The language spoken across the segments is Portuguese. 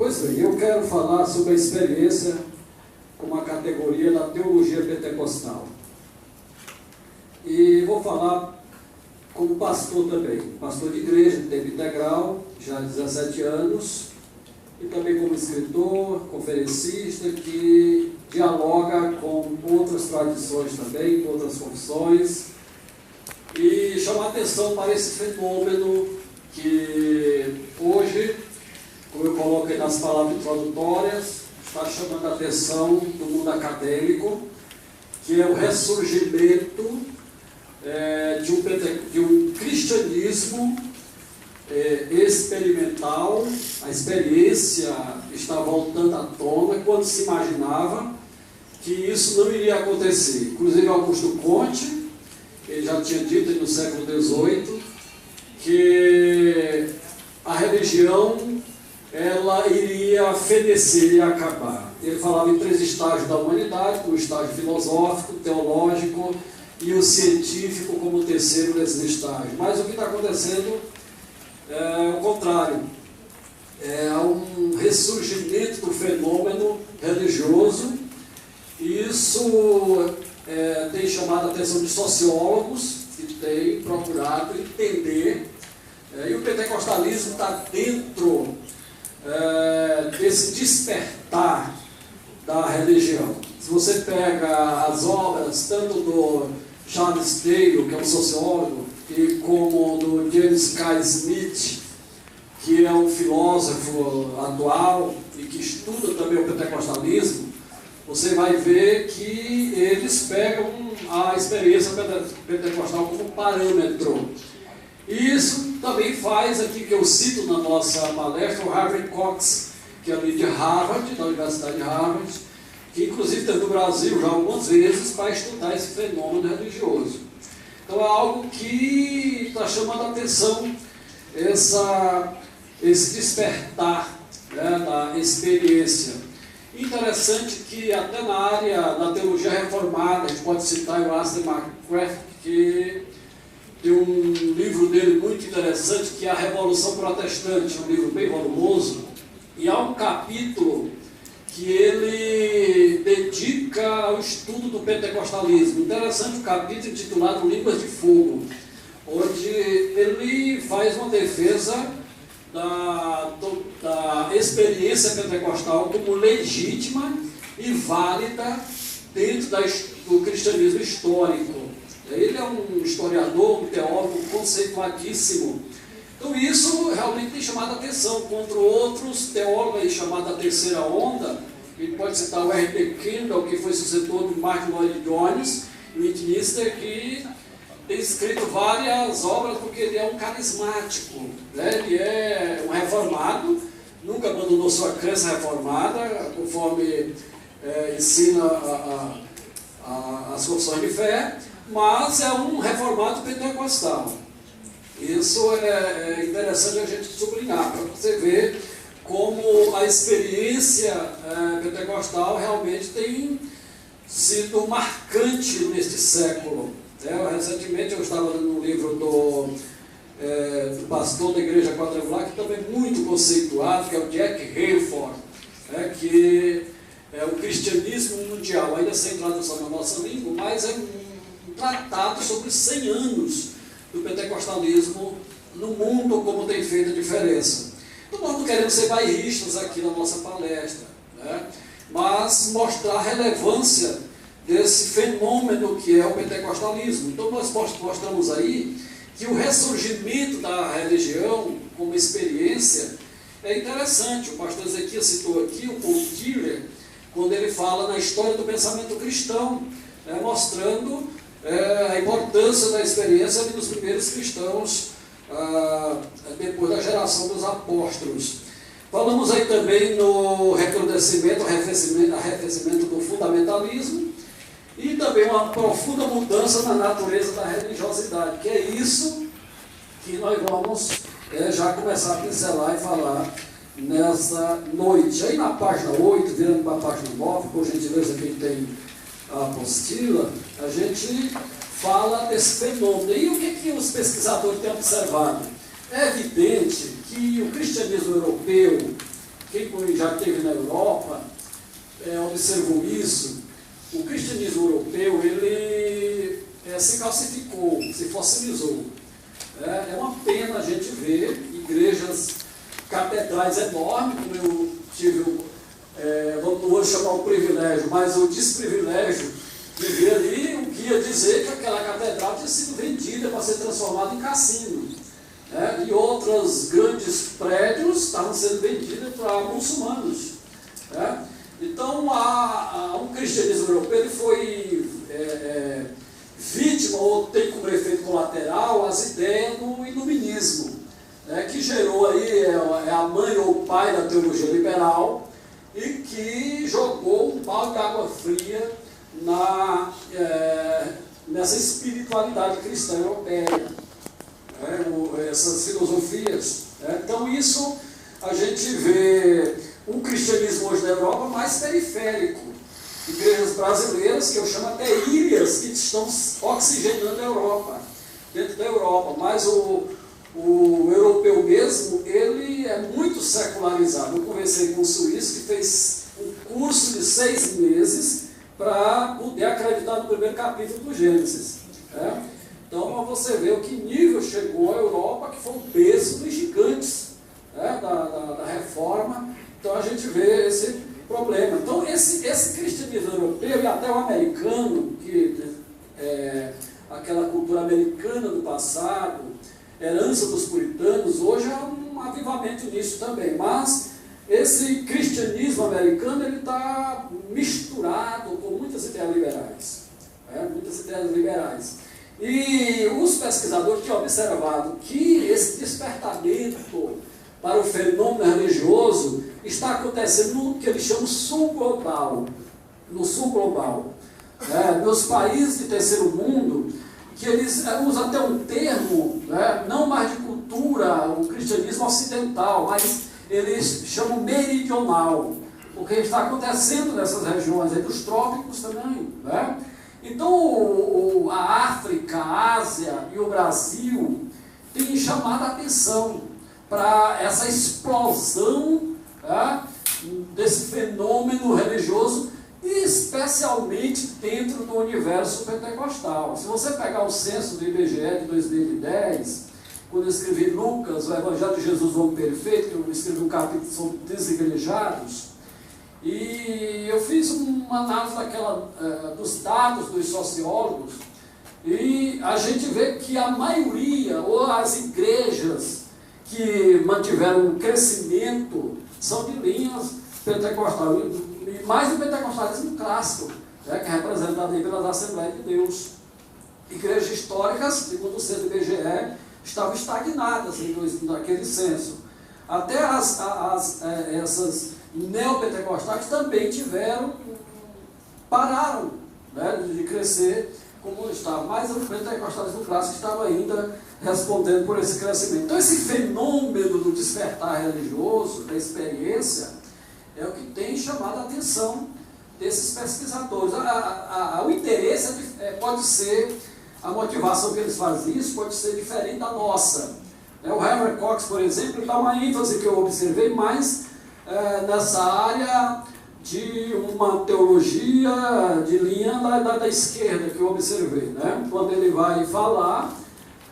Pois bem, eu quero falar sobre a experiência como a categoria da teologia pentecostal. E vou falar como pastor também, pastor de igreja de tempo integral, já há 17 anos, e também como escritor, conferencista, que dialoga com outras tradições também, com outras confissões, e chamar a atenção para esse fenômeno que hoje, como eu coloquei nas palavras introdutórias, está chamando a atenção do mundo acadêmico, que é o ressurgimento de um cristianismo experimental. A experiência está voltando à tona quando se imaginava que isso não iria acontecer. Inclusive Augusto Conte, ele já tinha dito no século XVIII que a religião ela iria fenecer e acabar. Ele falava em 3 estágios da humanidade: o estágio filosófico, teológico e o científico como o terceiro desses estágios. Mas o que está acontecendo é o contrário. É um ressurgimento do fenômeno religioso, e isso tem chamado a atenção de sociólogos que têm procurado entender, e o pentecostalismo está dentro desse despertar da religião. Se você pega as obras tanto do Charles Taylor, que é um sociólogo, e como do James K. Smith, que é um filósofo atual e que estuda também o pentecostalismo, você vai ver que eles pegam a experiência pentecostal como parâmetro. E isso também faz aqui, que eu cito na nossa palestra, o Harvey Cox, que é ali de Harvard, da Universidade de Harvard, que inclusive teve no Brasil já algumas vezes para estudar esse fenômeno religioso. Então é algo que está chamando a atenção, esse despertar, né, da experiência. Interessante que até na teologia reformada, a gente pode citar o Aston McCracken, que tem um livro dele muito interessante, que é A Revolução Protestante, um livro bem volumoso, e há um capítulo que ele dedica ao estudo do pentecostalismo. Interessante o capítulo intitulado Línguas de Fogo, onde ele faz uma defesa da experiência pentecostal como legítima e válida dentro do cristianismo histórico. Ele é um historiador, um teólogo conceituadíssimo. Então isso realmente tem chamado a atenção contra outros teólogos aí, chamada terceira onda. A gente pode citar o R.T. Kendall, que foi sucessor de Martin Lloyd Jones, e o Whitminster, que tem escrito várias obras porque ele é um carismático, né? Ele é um reformado, nunca abandonou sua crença reformada, conforme ensina as confissões de fé, mas é um reformado pentecostal. Isso é interessante a gente sublinhar, para você ver como a experiência pentecostal realmente tem sido marcante neste século. Recentemente eu estava lendo um livro do pastor da Igreja Quadrangular, que também é muito conceituado, que é o Jack Hayford, que é o cristianismo mundial, ainda sem tradução na nossa língua, mas é um tratado sobre 100 anos do pentecostalismo no mundo, como tem feito a diferença. Então nós não queremos ser bairristas aqui na nossa palestra, né? Mas mostrar a relevância desse fenômeno que é o pentecostalismo. Então nós mostramos aí que o ressurgimento da religião como experiência é interessante. O pastor Ezequiel citou aqui o Paul Tiller, quando ele fala na história do pensamento cristão, mostrando a importância da experiência dos primeiros cristãos depois da geração dos apóstolos. Falamos aí também no recrudescimento, arrefecimento do fundamentalismo, e também uma profunda mudança na natureza da religiosidade, que é isso que nós vamos já começar a pincelar e falar nessa noite. Aí na página 8, virando para a página 9, por gentileza, quem tem a apostila, a gente fala desse fenômeno. E o que os pesquisadores têm observado? É evidente que o cristianismo europeu quem já esteve na Europa observou isso. O cristianismo europeu, ele se calcificou, se fossilizou. É uma pena a gente ver igrejas, catedrais enormes, como eu tive, vamos hoje chamar o privilégio, mas o desprivilégio de ver ali o que ia dizer que aquela catedral tinha sido vendida para ser transformada em cassino. E outros grandes prédios estavam sendo vendidos para muçulmanos. Então, um cristianismo europeu ele foi vítima, ou tem como efeito colateral, as ideias do iluminismo, que gerou aí, a mãe ou o pai da teologia liberal, e que jogou um balde de água fria nessa espiritualidade cristã europeia, essas filosofias. Então, isso a gente vê um cristianismo hoje na Europa mais periférico. Igrejas brasileiras, que eu chamo até ilhas, que estão oxigenando a Europa, dentro da Europa. Mas o europeu mesmo, ele é muito secularizado. Eu conversei com um suíço que fez um curso de 6 meses para poder acreditar no primeiro capítulo do Gênesis. Então, para você ver o que nível chegou a Europa, que foi o peso dos gigantes da reforma. Então, a gente vê esse problema. Então, esse cristianismo europeu e até o americano, que aquela cultura americana do passado, herança dos puritanos, hoje há um avivamento nisso também. Mas esse cristianismo americano ele está misturado com muitas ideias liberais. Muitas ideias liberais. E os pesquisadores têm observado que esse despertamento para o fenômeno religioso está acontecendo no que eles chamam sul global. No sul global. Nos países de terceiro mundo, que eles usam até um termo, não mais de cultura, o cristianismo ocidental, mas eles chamam meridional, porque está acontecendo nessas regiões, dos trópicos também. Então, a África, a Ásia e o Brasil têm chamado a atenção para essa explosão desse fenômeno religioso, especialmente dentro do universo pentecostal. Se você pegar o censo do IBGE de 2010, quando eu escrevi Lucas, o Evangelho de Jesus, o Homem Perfeito, que eu escrevi um capítulo sobre desigrejados, e eu fiz uma análise dos dados dos sociólogos, e a gente vê que a maioria, ou as igrejas que mantiveram um crescimento, são de linhas pentecostais, e mais do pentecostalismo clássico, que é representado aí pelas Assembleias de Deus. Igrejas históricas, segundo o censo do IBGE, estavam estagnadas naquele censo. Até essas neopentecostais também pararam de crescer como estava, mas o pentecostalismo clássico estava ainda respondendo por esse crescimento. Então, esse fenômeno do despertar religioso, da experiência, é o que tem chamado a atenção desses pesquisadores. O interesse pode ser, a motivação que eles fazem isso pode ser diferente da nossa. O Herbert Cox, por exemplo, dá uma ênfase que eu observei mais nessa área de uma teologia de linha da esquerda que eu observei, quando ele vai falar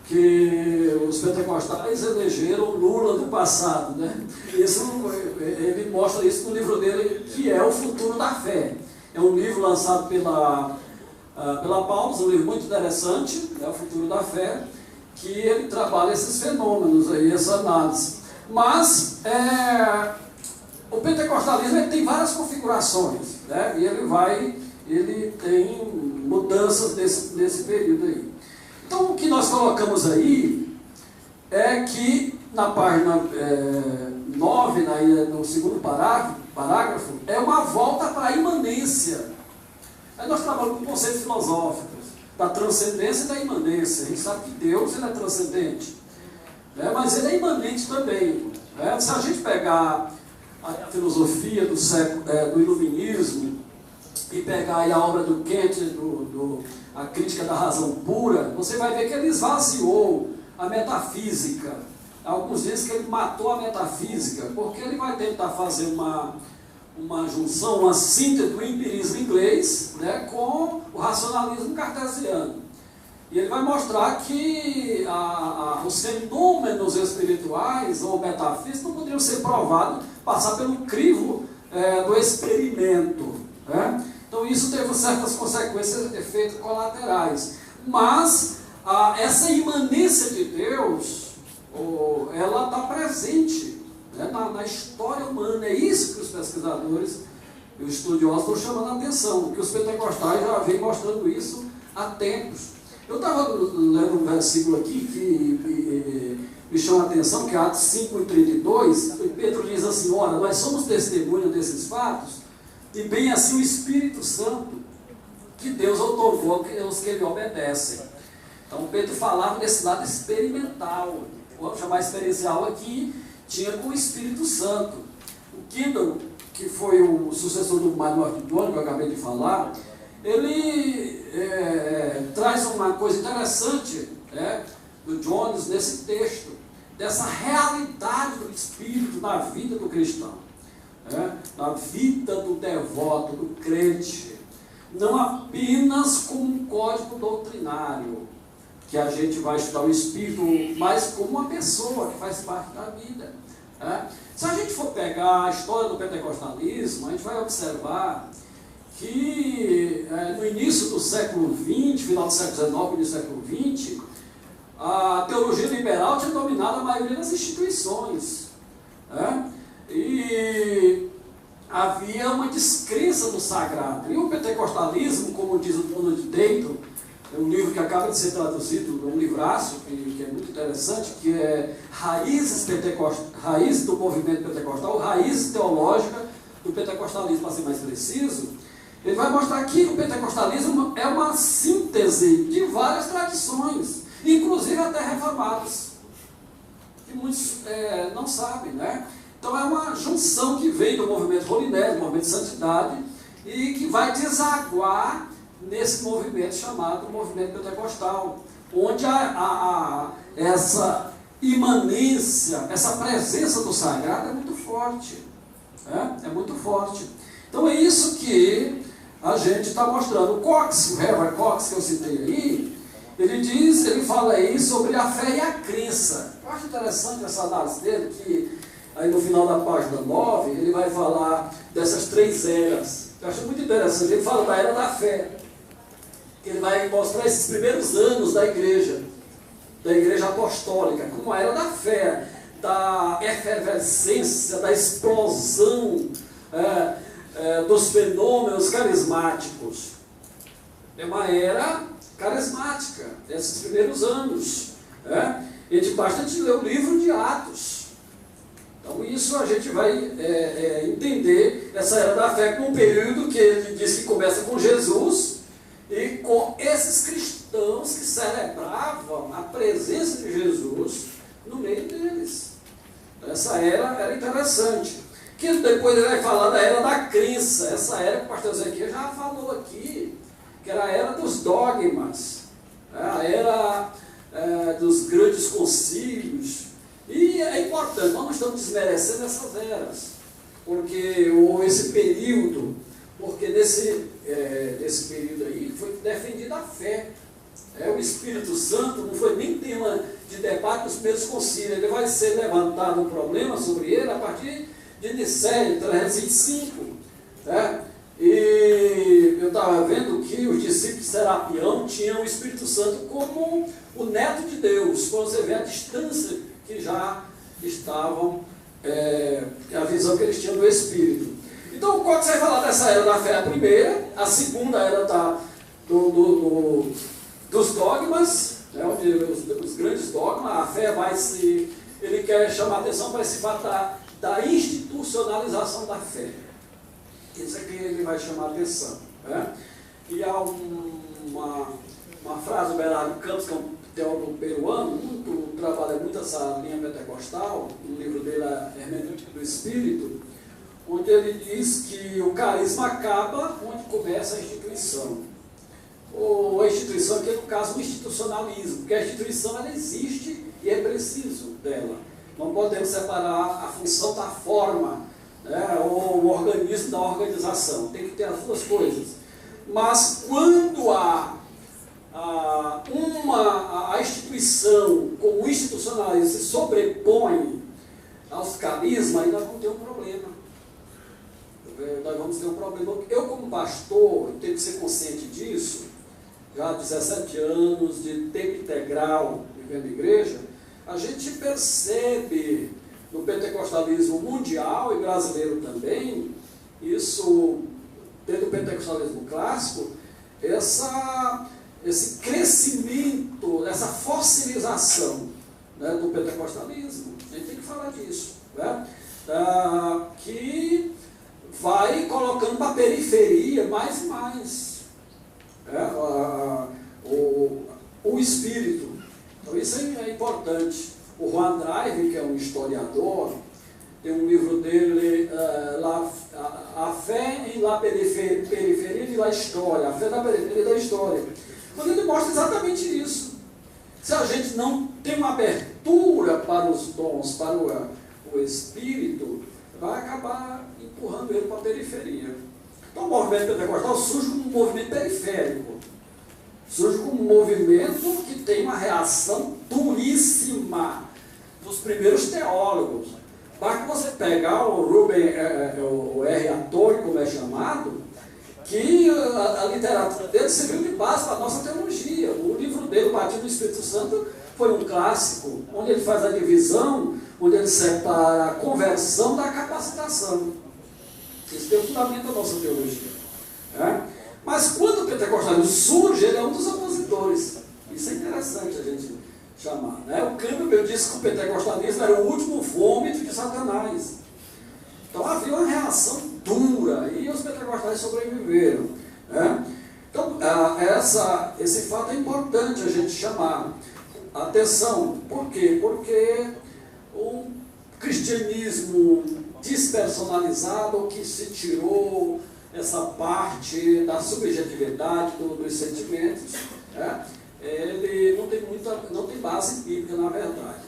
que os pentecostais elegeram Lula do passado, ele mostra isso no livro dele, que é O Futuro da Fé. É um livro lançado pela Paulus, um livro muito interessante, O Futuro da Fé, que ele trabalha esses fenômenos aí, essa análise. Mas o pentecostalismo ele tem várias configurações, e ele tem mudanças nesse período aí. Então, o que nós colocamos aí é que na página 9, no segundo parágrafo, é uma volta para a imanência. Aí nós trabalhamos com conceitos filosóficos da transcendência e da imanência. A gente sabe que Deus ele é transcendente, mas ele é imanente também. Se a gente pegar a filosofia do iluminismo e pegar aí a obra do Kant, a crítica da razão pura, você vai ver que ele esvaziou a metafísica, alguns dizem que ele matou a metafísica, porque ele vai tentar fazer uma junção, uma síntese do empirismo inglês, né, com o racionalismo cartesiano. E ele vai mostrar que os fenômenos espirituais ou metafísicos não poderiam ser provados, passar pelo crivo do experimento. Né? Então isso teve certas consequências, efeitos colaterais. Mas essa imanência de Deus, ela está presente, né, na história humana. É isso que os pesquisadores e os estudiosos estão chamando a atenção, que os pentecostais já vêm mostrando isso há tempos. Eu estava lendo um versículo aqui que me chama a atenção, que é Atos 5:32, e Pedro diz assim: ora, nós somos testemunhas desses fatos, e bem assim o Espírito Santo, que Deus outorgou aos que lhe obedecem. Então Pedro falava desse lado experimental, vamos chamar experiencial aqui, tinha com o Espírito Santo. O Kendall, que foi o sucessor do Martin Luther, que eu acabei de falar, ele traz uma coisa interessante, do Jones nesse texto, dessa realidade do Espírito na vida do cristão, na vida do devoto, do crente, não apenas como um código doutrinário, que a gente vai estudar o Espírito, mas como uma pessoa que faz parte da vida. Se a gente for pegar a história do pentecostalismo, a gente vai observar que no início do século XX, final do século XIX, início do século XX, a teologia liberal tinha dominado a maioria das instituições. E havia uma descrença do sagrado. E o pentecostalismo, como diz o Donald Dayton, é um livro que acaba de ser traduzido, um livraço que é muito interessante, que é Raízes do Movimento Pentecostal, Raízes Teológicas do Pentecostalismo, para ser mais preciso. Ele vai mostrar que o pentecostalismo é uma síntese de várias tradições, inclusive até reformadas, que muitos não sabem, né? Então é uma junção que vem do movimento Holinés, do movimento de santidade, e que vai desaguar nesse movimento chamado movimento pentecostal, onde essa imanência, essa presença do sagrado é muito forte. É muito forte. Então é isso que a gente está mostrando. O Cox, o Herbert Cox, que eu citei aí, ele fala aí sobre a fé e a crença. Eu acho interessante essa análise dele, que aí no final da página 9, ele vai falar dessas 3 eras. Eu acho muito interessante. Ele fala da era da fé. Ele vai mostrar esses primeiros anos da igreja apostólica, como a era da fé, da efervescência, da explosão dos fenômenos carismáticos. É uma era carismática, esses primeiros anos. E basta a gente ler o livro de Atos. Então isso a gente vai entender essa era da fé como um período que ele diz que começa com Jesus, e com esses cristãos que celebravam a presença de Jesus no meio deles. Essa era interessante. Que depois ele vai falar da era da crença. Essa era que o pastor Ezequiel já falou aqui, que era a era dos dogmas, a era dos grandes concílios. E é importante, nós não estamos desmerecendo essas eras, porque houve esse período, porque nesse período aí foi defendida a fé. O Espírito Santo não foi nem tema de debate nos primeiros concílios. Ele vai ser levantado um problema sobre ele a partir de Nicéia, 305. E eu estava vendo que os discípulos de Serapião tinham o Espírito Santo como o neto de Deus, quando você vê a distância que já estavam, a visão que eles tinham do Espírito. Então, qual que você vai falar dessa era da fé? A primeira, a segunda era dos dogmas, onde os grandes dogmas, a fé ele quer chamar a atenção para esse fato da institucionalização da fé. Isso é que ele vai chamar a atenção. E há uma frase do Bernardo Campos, que é um teólogo peruano, trabalha muito essa linha pentecostal, no livro dele, a Hermenêutica do Espírito, onde ele diz que o carisma acaba onde começa a instituição. Ou a instituição, que é no caso o institucionalismo, porque a instituição ela existe e é preciso dela. Não podemos separar a função da forma, né, ou o organismo da organização. Tem que ter as duas coisas. Mas quando a instituição, como institucionalista, se sobrepõe aos carismas, aí nós vamos ter um problema. Nós vamos ter um problema. Eu, como pastor, tenho que ser consciente disso, já há 17 anos de tempo integral vivendo igreja, a gente percebe no pentecostalismo mundial e brasileiro também, isso, dentro do pentecostalismo clássico, esse crescimento, essa fossilização, né, do pentecostalismo. A gente tem que falar disso, né? Que vai colocando para a periferia mais e mais, né, o espírito. Então isso é importante. O Juan Drive, que é um historiador, tem um livro dele, A Fé em la Periferia de la História, a fé na periferia da história. Quando ele mostra exatamente isso. Se a gente não tem uma abertura para os dons, para o espírito, vai acabar empurrando ele para a periferia. Então o movimento pentecostal surge como um movimento periférico. Surge como um movimento que tem uma reação duríssima dos primeiros teólogos. Basta você pegar o Rubem, o R. Antônio, como é chamado, que a literatura dele serviu de base para a nossa teologia. O livro dele, O Batismo do Espírito Santo, foi um clássico, onde ele faz a divisão, onde ele separa a conversão da capacitação. Isso tem o fundamento da nossa teologia. Né? Mas quando o pentecostalismo surge, ele é um dos opositores. Isso é interessante a gente chamar. Né? O Campbell disse que o pentecostalismo era o último vômito de Satanás. Então havia uma reação dura e os pentecostais sobreviveram. Né? Então esse fato é importante a gente chamar atenção. Por quê? Porque o cristianismo despersonalizado, que se tirou essa parte da subjetividade dos sentimentos, né? Ele não tem base bíblica, na verdade.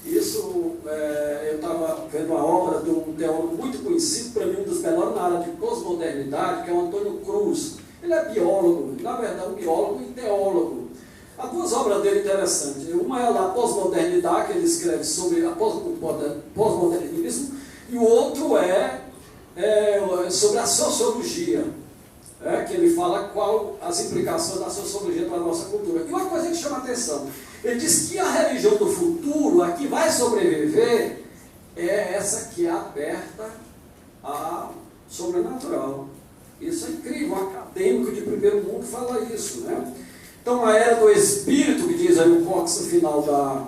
Isso, eu estava vendo a obra de um teólogo muito conhecido, para mim um dos melhores na área de pós-modernidade, que é o Antônio Cruz. Ele é biólogo, na verdade um biólogo e teólogo. Há duas obras dele interessantes. Uma é a pós-modernidade, que ele escreve sobre a pós-modernismo, e o outro é sobre a sociologia, que ele fala qual as implicações da sociologia para a nossa cultura. E uma coisa que chama a atenção, ele diz que a religião do futuro, a que vai sobreviver, é essa que é aberta ao sobrenatural. Isso é incrível, um acadêmico de primeiro mundo fala isso, né? Então a era do Espírito, que diz aí o box final da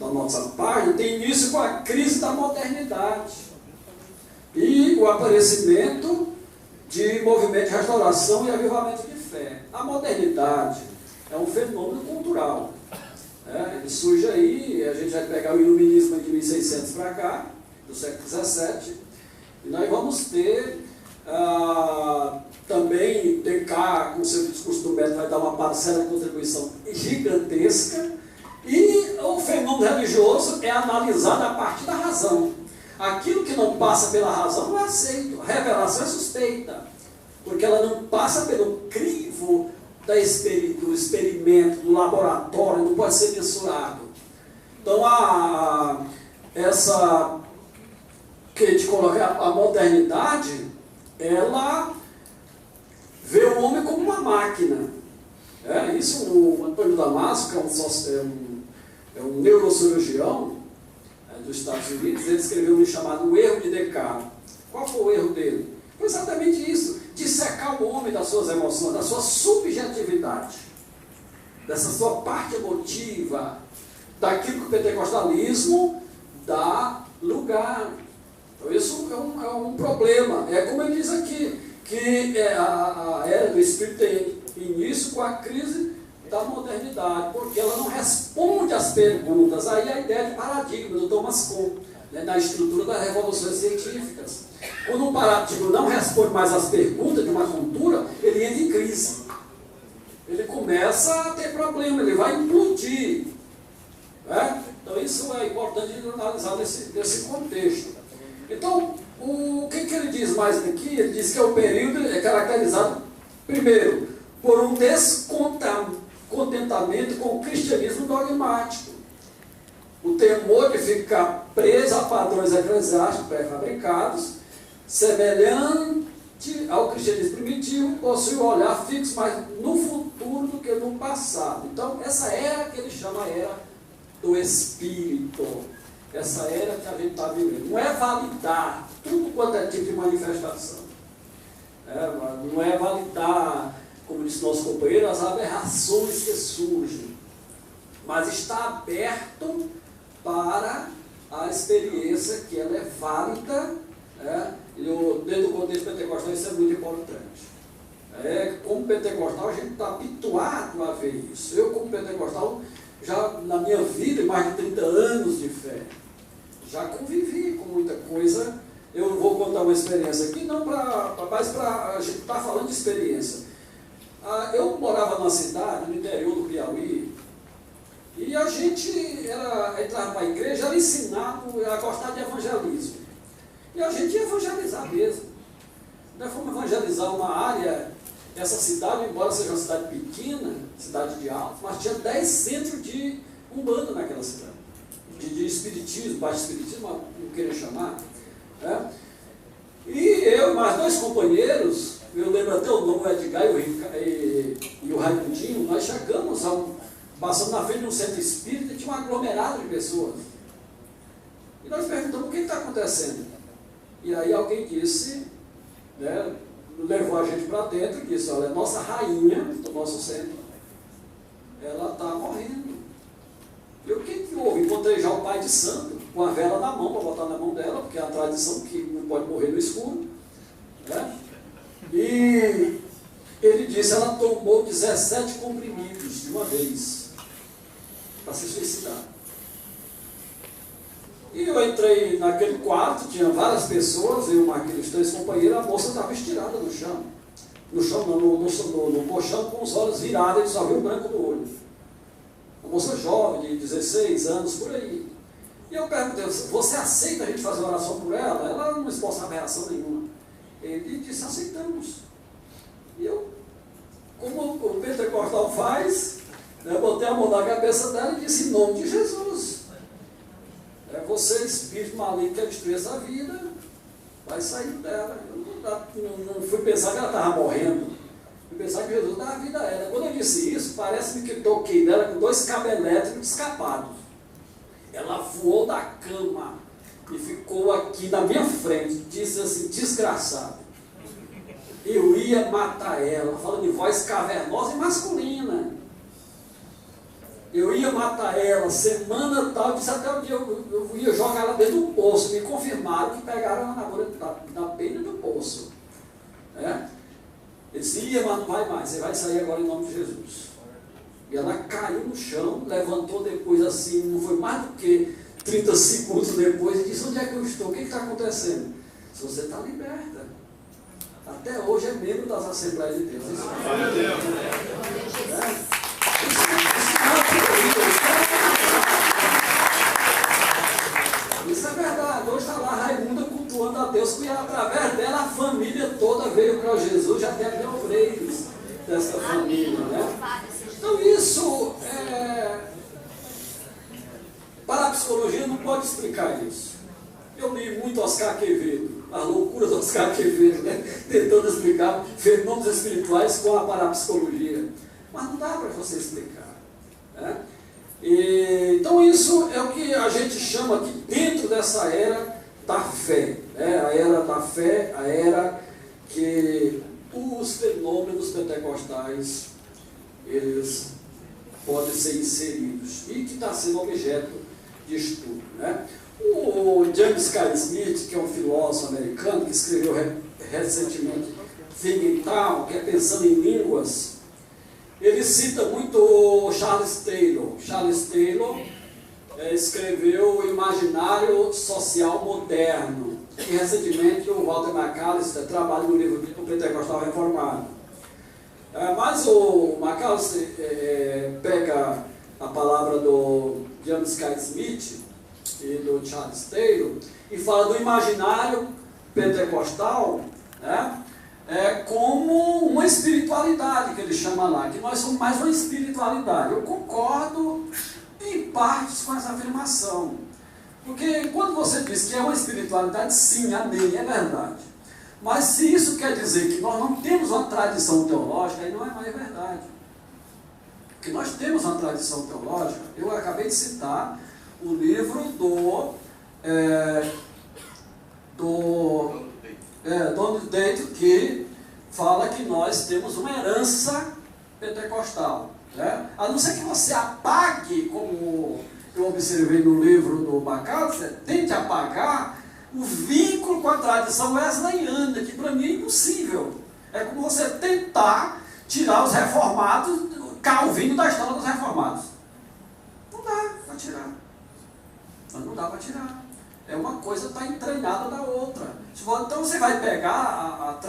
nossa página, tem início com a crise da modernidade e o aparecimento de movimento de restauração e avivamento de fé. A modernidade é um fenômeno cultural. Ele surge aí, a gente vai pegar o iluminismo de 1600 para cá, do século XVII, e nós vamos ter também Descartes, com seu discurso do método, vai dar uma parcela de contribuição gigantesca, e o fenômeno religioso é analisado a partir da razão. Aquilo que não passa pela razão não é aceito. A revelação é suspeita, porque ela não passa pelo crivo do experimento, do laboratório, não pode ser mensurado. Então, essa que te colocar a modernidade, ela vê o homem como uma máquina. Isso o Antônio Damasco, que é um neurocirurgião dos Estados Unidos, ele escreveu um livro chamado O Erro de Descartes. Qual foi o erro dele? Foi exatamente isso, dissecar o homem das suas emoções, da sua subjetividade, dessa sua parte emotiva, daquilo que o pentecostalismo dá lugar. Então isso é um problema. É como ele diz aqui, que a era do Espírito tem início com a crise da modernidade, porque ela não responde às perguntas. Aí a ideia de paradigma do Thomas Kuhn, na estrutura das revoluções científicas. Quando um paradigma não responde mais às perguntas de uma cultura, ele entra em crise. Ele começa a ter problema, ele vai implodir. Então isso é importante analisar nesse contexto. Então, o que ele diz mais aqui? Ele diz que o período é caracterizado, primeiro, por um descontentamento com o cristianismo dogmático. O temor de ficar preso a padrões eclesiásticos pré-fabricados, semelhante ao cristianismo primitivo, possui um olhar fixo mais no futuro do que no passado. Então, essa era que ele chama a era do Espírito. Essa era que a gente está vivendo. Não é validar tudo quanto é tipo de manifestação. Não é validar, como disse nosso companheiro, as aberrações que surgem. Mas está aberto para a experiência que ela é válida, dentro do contexto pentecostal isso é muito importante. Como pentecostal a gente está habituado a ver isso. Eu como pentecostal, já na minha vida, mais de 30 anos de fé, já convivi com muita coisa. Eu não vou contar uma experiência aqui, não, mas para a gente estar falando de experiência. Eu morava numa cidade, no interior do Piauí, e a gente entrava para a igreja, era ensinado a gostar de evangelismo. E a gente ia evangelizar mesmo. Nós fomos evangelizar uma área, essa cidade, embora seja uma cidade pequena, cidade de alto, mas tinha 10 centros de umbanda naquela cidade. De espiritismo, baixo espiritismo, não queria chamar. E eu e mais 2 companheiros, eu lembro até o nome, o Edgar e o Raimundinho, nós chegamos passando na frente de um centro espírita e tinha um aglomerado de pessoas. E nós perguntamos o que está acontecendo. E aí alguém disse, levou a gente para dentro e disse, olha, nossa rainha do nosso centro, ela está morrendo. E o que houve? Encontrei já o pai de santo, com a vela na mão, para botar na mão dela, porque é a tradição que não pode morrer no escuro. E ele disse, ela tomou 17 comprimidos de uma vez, para se suicidar. E eu entrei naquele quarto, tinha várias pessoas, eu e aqueles 3 companheiros, a moça estava estirada no chão. No chão, não, no colchão, com os olhos virados, ele só viu o branco do olho. Uma moça jovem, de 16 anos, por aí. E eu perguntei, você aceita a gente fazer oração por ela? Ela não esboçava reação nenhuma. Ele disse, aceitamos. E eu, como o pentecostal faz, botei a mão na cabeça dela e disse, em nome de Jesus. Você, espírito maligno que quer destruir essa vida, vai sair dela. Eu não fui pensar que ela estava morrendo. Fui pensar que Jesus dava a vida a ela. Quando eu disse isso, parece-me que toquei nela com 2 cabos elétricos escapados. Ela voou da cama e ficou aqui na minha frente, disse assim, desgraçado. Eu ia matar ela, falando em voz cavernosa e masculina. Eu ia matar ela, semana tal, disse até o dia eu ia jogar ela dentro do poço. Me confirmaram que pegaram ela na beira do poço. Ele disse, mas não vai mais, você vai sair agora em nome de Jesus. E ela caiu no chão, levantou depois assim, não foi mais do que 30 segundos depois, e disse, onde é que eu estou? O que está acontecendo? Se você está liberta. Até hoje é membro das Assembleias de Deus. Isso é verdade. Hoje está lá a Raimunda cultuando a Deus, e através dela a família toda veio para Jesus, já tem até obreiros dessa família. Então isso, para a psicologia não pode explicar isso. Eu li muito Oscar Quevedo, a loucura do Oscar Quevedo, tentando explicar fenômenos espirituais com a parapsicologia. Mas não dá para você explicar. Então isso é o que a gente chama aqui dentro dessa era da fé. A era da fé, a era que os fenômenos pentecostais eles podem ser inseridos e que está sendo objeto de estudo. O James K. Smith, que é um filósofo americano, que escreveu recentemente Thinking Town, que é Pensando em Línguas, ele cita muito o Charles Taylor. Charles Taylor escreveu o Imaginário Social Moderno, e recentemente o Walter McAllister trabalha no livro O Pentecostal Reformado. Mas o McAllister pega a palavra do John Sky Smith e do Charles Taylor, e fala do imaginário pentecostal, né? Como uma espiritualidade, que ele chama lá, que nós somos mais uma espiritualidade. Eu concordo em partes com essa afirmação, porque quando você diz que é uma espiritualidade, sim, amém, é verdade. Mas se isso quer dizer que nós não temos uma tradição teológica, aí não é mais verdade. Porque nós temos uma tradição teológica. Eu acabei de citar o livro do Donald Dayton, que fala que nós temos uma herança pentecostal, né? A não ser que você apague, como eu observei no livro do MacArthur, tente apagar o vínculo com a tradição wesleyana, que para mim é impossível. É como você tentar tirar os reformados, Calvino, da história dos reformados. Não dá para tirar. Não dá para tirar. É uma coisa que está entranhada da outra. Então você vai pegar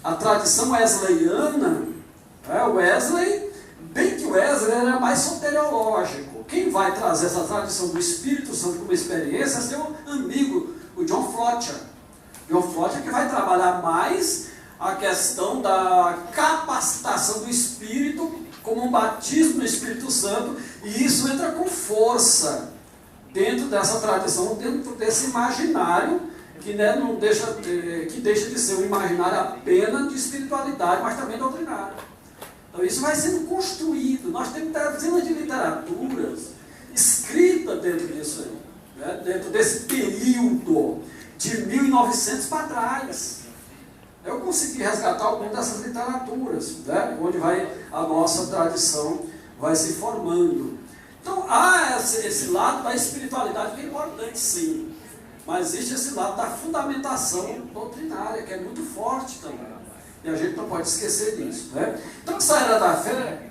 a tradição wesleyana, Wesley, bem que Wesley era mais soteriológico. Quem vai trazer essa tradição do Espírito Santo como experiência é seu amigo, o John Fletcher. John Fletcher que vai trabalhar mais a questão da capacitação do Espírito como um batismo no Espírito Santo, e isso entra com força dentro dessa tradição, dentro desse imaginário, que, né, não deixa, que deixa de ser um imaginário apenas de espiritualidade, mas também doutrinário. Então isso vai sendo construído. Nós temos dezenas de literaturas escritas dentro disso aí, né, dentro desse período de 1900 para trás. Eu consegui resgatar algumas dessas literaturas, né, onde a nossa tradição vai se formando. Então há esse lado da espiritualidade que é importante, sim, mas existe esse lado da fundamentação doutrinária, que é muito forte também, e a gente não pode esquecer disso, né? Então essa era da fé,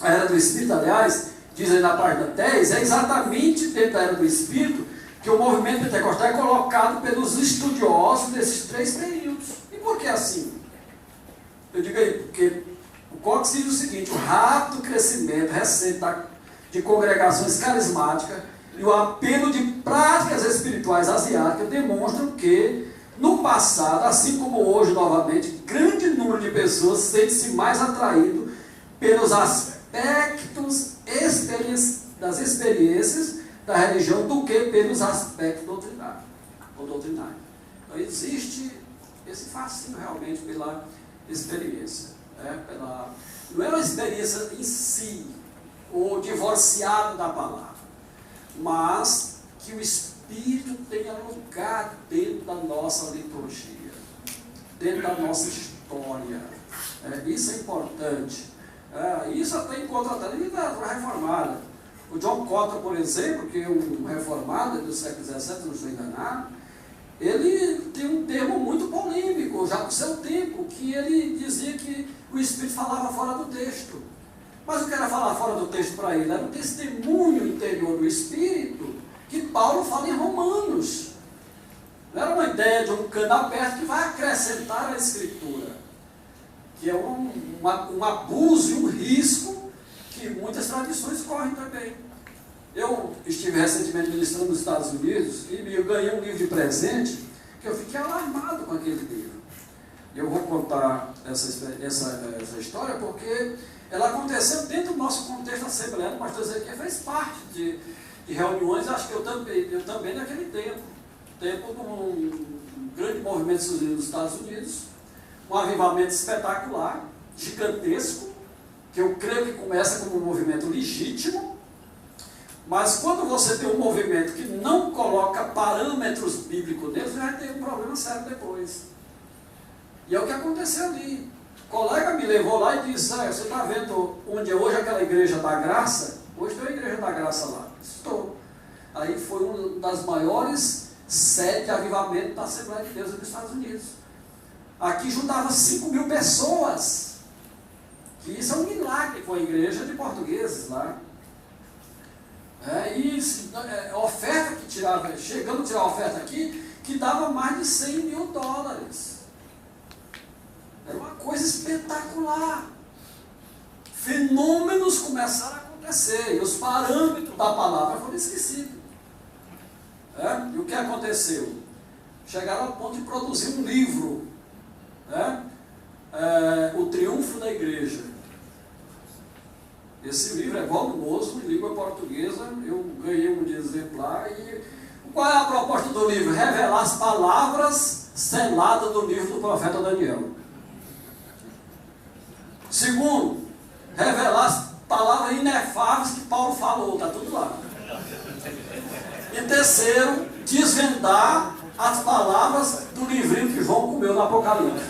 a era do Espírito, aliás, diz aí na página 10, é exatamente dentro da era do Espírito que o movimento pentecostal é colocado pelos estudiosos desses três períodos. E por que assim? Eu digo aí, porque o Cox diz o seguinte: o rápido crescimento recente de congregações carismáticas e o apelo de práticas espirituais asiáticas demonstram que, no passado, assim como hoje novamente, grande número de pessoas sente-se mais atraído pelos aspectos das experiências da religião do que pelos aspectos doutrinários. Então existe esse fascínio realmente pela experiência, né? Não é uma experiência em si, ou divorciado da palavra, mas que o Espírito tenha lugar dentro da nossa liturgia, dentro da nossa história. Isso é importante. Isso até encontra até na literatura reformada. O John Cotter, por exemplo, que é um reformado do século XVII, não estou enganado, ele tem um termo muito polêmico, já do seu tempo, que ele dizia que o Espírito falava fora do texto. Mas o que era falar fora do texto para ele? Era um testemunho interior do Espírito que Paulo fala em Romanos. Não era uma ideia de um cano aberto que vai acrescentar a Escritura, que é um abuso e um risco que muitas tradições correm também. Eu estive recentemente ministrando nos Estados Unidos e eu ganhei um livro de presente que eu fiquei alarmado com aquele livro. Eu vou contar essa história porque ela aconteceu dentro do nosso contexto assembleano. O pastor Ezequiel fez parte de reuniões, acho que eu também naquele tempo de um grande movimento nos Estados Unidos, um avivamento espetacular, gigantesco, que eu creio que começa como um movimento legítimo, mas quando você tem um movimento que não coloca parâmetros bíblicos nele, você vai ter um problema sério depois. E é o que aconteceu ali. O colega me levou lá e disse: você está vendo onde é hoje aquela igreja da graça? Hoje tem a igreja da graça lá. Estou. Aí foi uma das maiores sedes de avivamento da Assembleia de Deus nos Estados Unidos. Aqui juntava 5.000 pessoas. Que isso é um milagre com a igreja de portugueses lá. A oferta que tirava, chegando a tirar a oferta aqui, que dava mais de $100.000. Era uma coisa espetacular. Fenômenos começaram a crescer. E os parâmetros da palavra foram esquecidos. E o que aconteceu? Chegaram ao ponto de produzir um livro, O Triunfo da Igreja. Esse livro é volumoso, em língua portuguesa. Eu ganhei um exemplar. E qual é a proposta do livro? Revelar as palavras seladas do livro do profeta Daniel. Segundo, revelar as palavras inefáveis que Paulo falou, está tudo lá. E terceiro, desvendar as palavras do livrinho que João comeu no Apocalipse.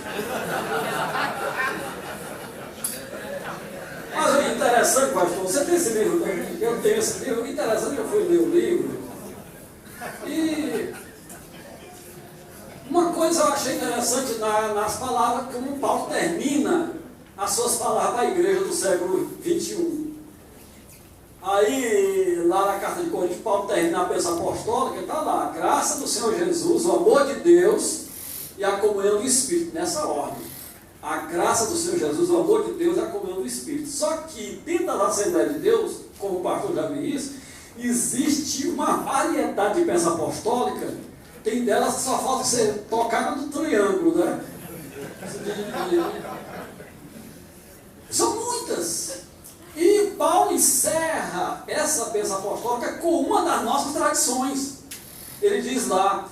Mas o interessante, pastor, você tem esse livro? Eu tenho esse livro. O interessante é que eu fui ler o livro. E uma coisa eu achei interessante nas palavras, como Paulo termina as suas palavras da igreja do século XXI. Aí, lá na carta de Coríntios, Paulo termina a bênção apostólica, está lá, a graça do Senhor Jesus, o amor de Deus e a comunhão do Espírito, nessa ordem. A graça do Senhor Jesus, o amor de Deus e a comunhão do Espírito. Só que dentro da Assembleia de Deus, como o pastor já viu isso, existe uma variedade de bênção apostólica, tem delas que só falta ser tocada no triângulo, né? São muitas. E Paulo encerra essa bênção apostólica com uma das nossas tradições. Ele diz lá,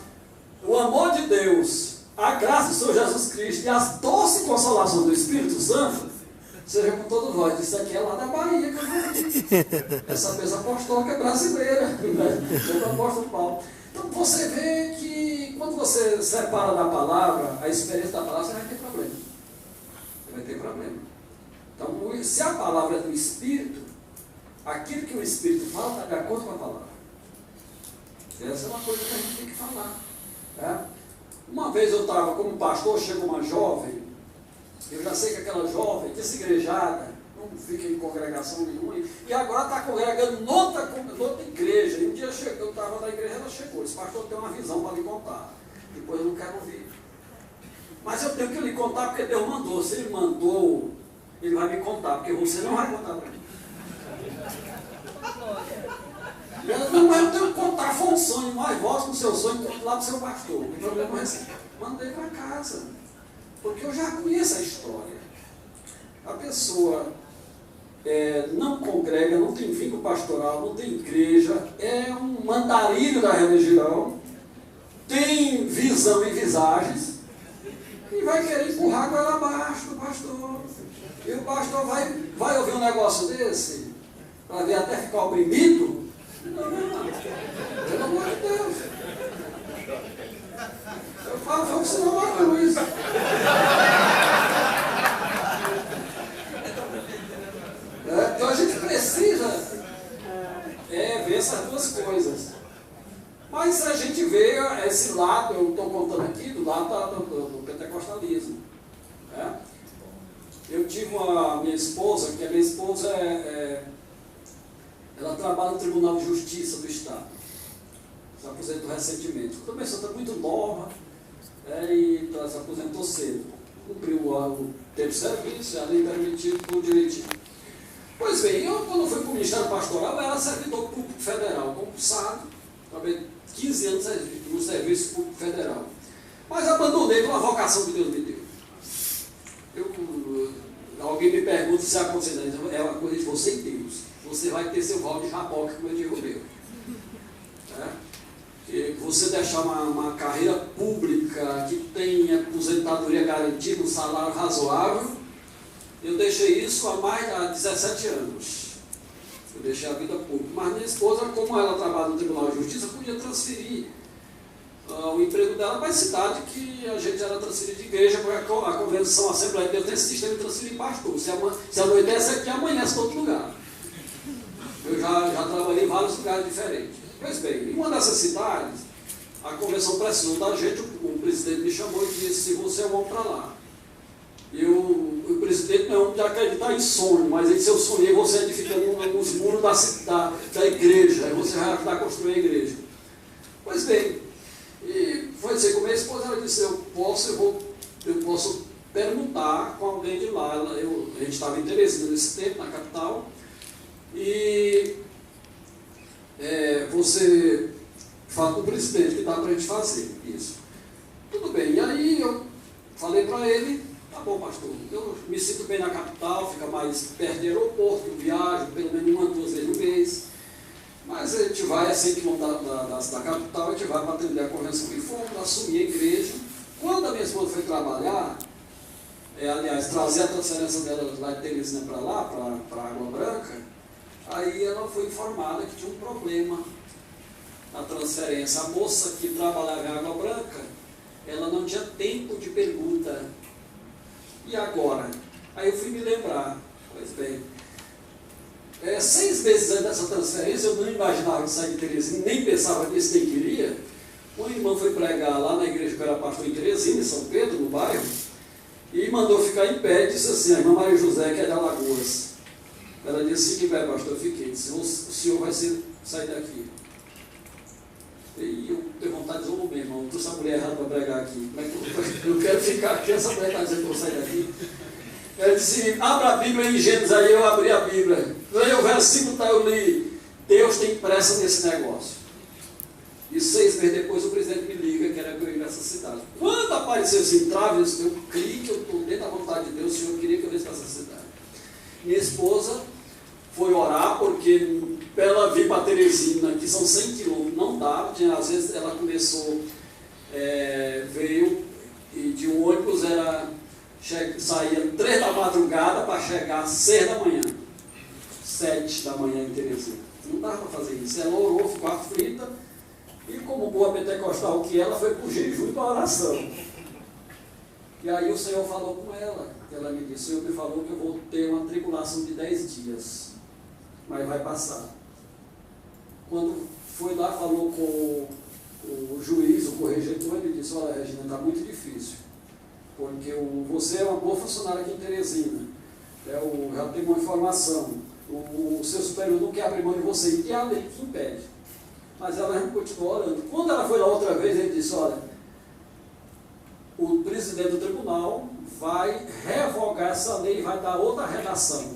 o amor de Deus, a graça do Senhor Jesus Cristo e as doces consolações do Espírito Santo, seja com todo vós. Isso aqui é lá da Bahia, que eu vou. Essa bênção apostólica é brasileira, né? É do apóstolo Paulo. Então você vê que quando você separa da palavra, a experiência da palavra, você vai ter problema. Você vai ter problema. Então, se a palavra é do Espírito, aquilo que o Espírito fala está de acordo com a palavra. Essa é uma coisa que a gente tem que falar. Né? Uma vez eu estava como pastor, chegou uma jovem, eu já sei que aquela jovem, desigrejada, não fica em congregação nenhuma, e agora está congregando noutra igreja. E um dia eu estava na igreja, ela chegou, esse pastor tem uma visão para lhe contar. Depois eu não quero ouvir. Mas eu tenho que lhe contar porque Deus mandou. Se Ele mandou, Ele vai me contar, porque você não vai contar para mim. E ela, não, mas eu tenho que contar, foi um sonho, mas volte com o seu sonho, conte lá para o seu pastor. O problema é esse. Mandei para casa, porque eu já conheço a história. A pessoa não congrega, não tem vínculo pastoral, não tem igreja, é um mandarilho da religião, tem visão e visagens, e vai querer empurrar com ela abaixo do pastor. E o pastor vai ouvir um negócio desse, para ver até ficar oprimido? Não, pelo amor de Deus. Eu falo, foi o senhor Marco Luiz. Então a gente precisa ver essas duas coisas. Mas a gente vê esse lado, eu estou contando aqui, do lado do pentecostalismo. Eu tive uma minha esposa, que a minha esposa ela trabalha no Tribunal de Justiça do Estado. Se aposentou recentemente. Começou, está muito nova, e se aposentou cedo. Cumpriu o tempo de serviço, a lei permitiu tudo direitinho. Pois bem, eu quando fui para o Ministério Pastoral, eu era servidor público federal, concursado, trabalhei 15 anos no Serviço Público Federal. Mas abandonei pela vocação que Deus me deu. Alguém me pergunta se aconteceu, é uma coisa de você e Deus. Você vai ter seu rol de jaboca, como eu digo meu. Você deixar uma carreira pública que tenha aposentadoria garantida, um salário razoável. Eu deixei isso há 17 anos. Eu deixei a vida pública. Mas minha esposa, como ela trabalha no Tribunal de Justiça, podia transferir o emprego dela para a cidade que a gente era transferido de igreja, porque a convenção, a Assembleia de Deus tem esse sistema de transferir pastor. Se anoitece aqui, amanhece em outro lugar. Eu já trabalhei em vários lugares diferentes. Pois bem, em uma dessas cidades, a convenção precisou da gente, o presidente me chamou e disse, você é um homem para lá. O presidente não é um de acreditar em sonho, mas ele disse, eu sonhei você edificando nos muros da igreja, aí você vai ajudar a construir a igreja. Pois bem, e foi dizer com a minha esposa, ela disse, eu posso perguntar com alguém de lá. A gente estava em Teresina nesse tempo, na capital, e você fala com o presidente que dá para a gente fazer isso. Tudo bem, e aí eu falei para ele, tá bom, pastor, eu me sinto bem na capital, fica mais perto do aeroporto, eu viajo pelo menos 1 ou 2 vezes no mês, mas a gente vai, assim que da capital, a gente vai para atender a convenção e fomos assumir a igreja. Quando a minha esposa foi trabalhar, aliás, trazer a transferência dela lá de Teresina para lá, para Água Branca, aí ela foi informada que tinha um problema na transferência. A moça que trabalhava em Água Branca, ela não tinha tempo de pergunta. E agora? Aí eu fui me lembrar, pois bem, 6 meses antes dessa transferência, eu não imaginava que sair de Teresina, nem pensava nisso, nem queria. Uma irmã foi pregar lá na igreja que eu era pastor em Teresina, em São Pedro, no bairro, e mandou ficar em pé e disse assim, a irmã Maria José, que é de Alagoas. Ela disse, fique em pé, pastor, eu fiquei. Disse, o senhor vai sair daqui. E eu tenho vontade de dizer, meu irmão, tu essa mulher errada para pregar aqui. Como é que eu quero ficar aqui, essa mulher está dizendo que eu vou sair daqui. Ela disse, abra a Bíblia em Gênesis, aí eu abri a Bíblia. Aí o versículo eu li, Deus tem pressa nesse negócio. E 6 meses depois o presidente me liga que era para eu ir nessa cidade. Quando apareceu esse entrave, eu criei que eu estou dentro da vontade de Deus, o Senhor queria que eu viesse para essa cidade. Minha esposa foi orar, porque para ela vir para Teresina, que são 100 quilômetros, não dava, às vezes ela começou, veio, e de um ônibus saía 3 da madrugada para chegar às 6 da manhã, 7 da manhã em Teresina. Não dava para fazer isso. Ela orou, ficou aflita, e como boa pentecostal que ela, foi para o jejum e para a oração. E aí o Senhor falou com ela, ela me disse, o Senhor me falou que eu vou ter uma tribulação de 10 dias, mas vai passar. Quando foi lá, falou com o juiz, o corregedor, ele disse, olha Regina, está muito difícil, porque você é uma boa funcionária aqui em Teresina, já tem uma informação, o seu superior não quer abrir mão de você, e que a lei que impede. Mas ela não continuou orando. Quando ela foi lá outra vez, ele disse, olha, o presidente do tribunal vai revogar essa lei e vai dar outra redação.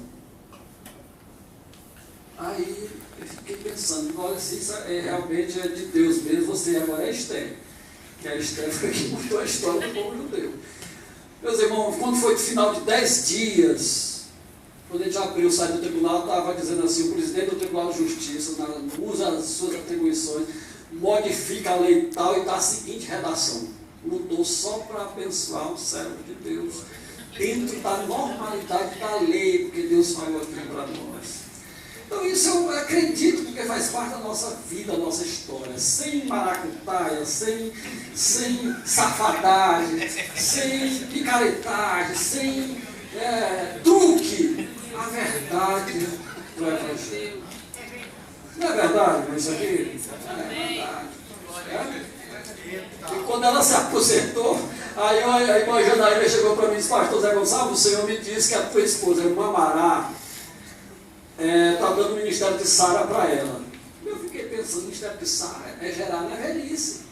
Aí eu fiquei pensando, olha, se isso realmente é de Deus mesmo, você agora é Esther. Que a Esther foi que mudou a história do povo judeu. Meus irmãos, quando foi no final de 10 dias, quando a gente abriu o site do tribunal, estava dizendo assim, o presidente do Tribunal de Justiça usa as suas atribuições, modifica a lei tal e está a seguinte redação. Mudou só para abençoar o servo de Deus, dentro da normalidade da lei, porque Deus falou aqui para nós. Então isso eu acredito, porque faz parte da nossa vida, da nossa história. Sem maracutaia, sem safadagem, sem picaretagem, sem truque. A verdade do Evangelho. Não é verdade isso aqui? É verdade. E quando ela se aposentou, aí a irmã Janaína chegou para mim e disse, pastor Zé Gonçalves, o Senhor me disse que a tua esposa, a irmã Mará, está dando o ministério de Sara para ela. Eu fiquei pensando, o ministério de Sara é gerar na velhice.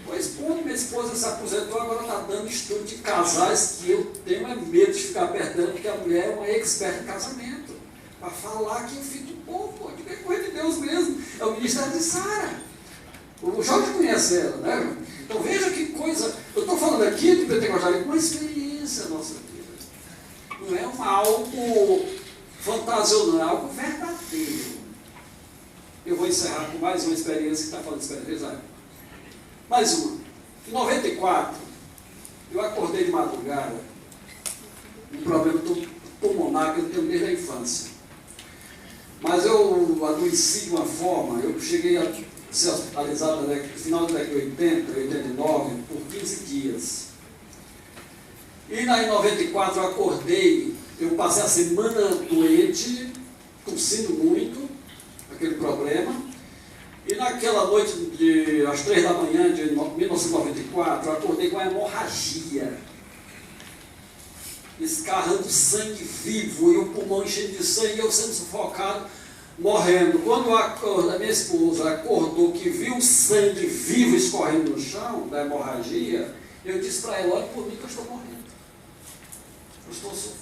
Pois quando minha esposa se aposentou, agora está dando estudo de casais que eu tenho medo de ficar perto dela, porque a mulher é uma expert em casamento. Para falar que eu fico do povo, que é coisa de Deus mesmo. É o ministério de Sara. O Jorge conhece ela, né? Então veja que coisa. Eu estou falando aqui do pentecostal, uma experiência da nossa vida. Não é algo fantasioso, não, é algo verdadeiro. Eu vou encerrar com mais uma experiência que está falando de experiência. Mais uma. Em 94, eu acordei de madrugada, um problema pulmonar que eu tenho desde a infância. Mas eu adoeci de uma forma, eu cheguei a ser hospitalizado no final da década de 80, 89, por 15 dias. E em 94 eu acordei, eu passei a semana doente, tossindo muito, aquele problema. E naquela noite, às 3 da manhã de 1994, eu acordei com uma hemorragia, escarrando sangue vivo, e o pulmão enchendo de sangue, e eu sendo sufocado, morrendo. Quando a minha esposa acordou, que viu o sangue vivo escorrendo no chão, da hemorragia, eu disse para ela, olha por mim que eu estou morrendo.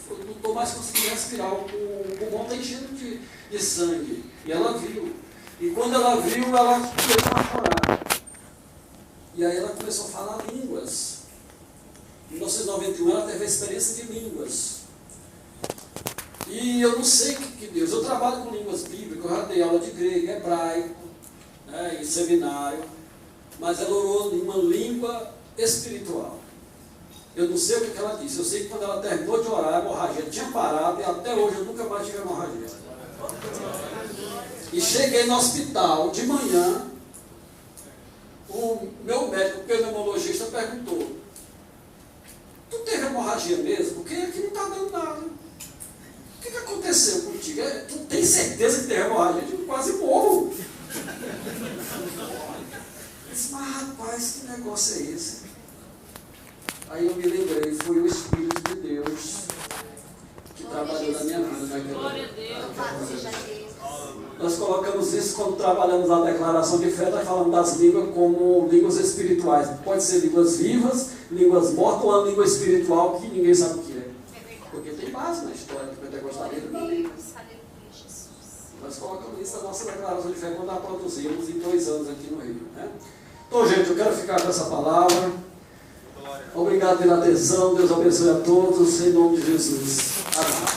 Eu não estou mais conseguindo respirar, o pulmão está enchendo de sangue. E ela viu. E quando ela viu, ela começou a chorar. E aí ela começou a falar línguas. Em 1991 ela teve a experiência de línguas. E eu não sei o que Deus... Eu trabalho com línguas bíblicas, eu já dei aula de grego, hebraico, né, em seminário. Mas ela orou em uma língua espiritual. Eu não sei o que ela disse. Eu sei que quando ela terminou de orar, a hemorragia tinha parado e até hoje eu nunca mais tive hemorragia. E cheguei no hospital de manhã, o meu médico, o pneumologista, perguntou: tu teve hemorragia mesmo? Porque aqui não está dando nada. O que aconteceu contigo? Tu tem certeza que teve hemorragia? Eu quase morro. Eu disse, mas rapaz, que negócio é esse? Aí eu me lembrei, foi o Espírito de Deus que trabalhou na minha vida naquela época. Nós colocamos isso quando trabalhamos a declaração de fé, nós falamos das línguas como línguas espirituais. Pode ser línguas vivas, línguas mortas ou a língua espiritual que ninguém sabe o que é. Porque tem base na história do pentecostalismo. Nós colocamos isso na nossa declaração de fé quando a produzimos em 2 anos aqui no Rio. Né? Então, gente, eu quero ficar com essa palavra. Obrigado pela atenção. Deus abençoe a todos. Em nome de Jesus. Amém.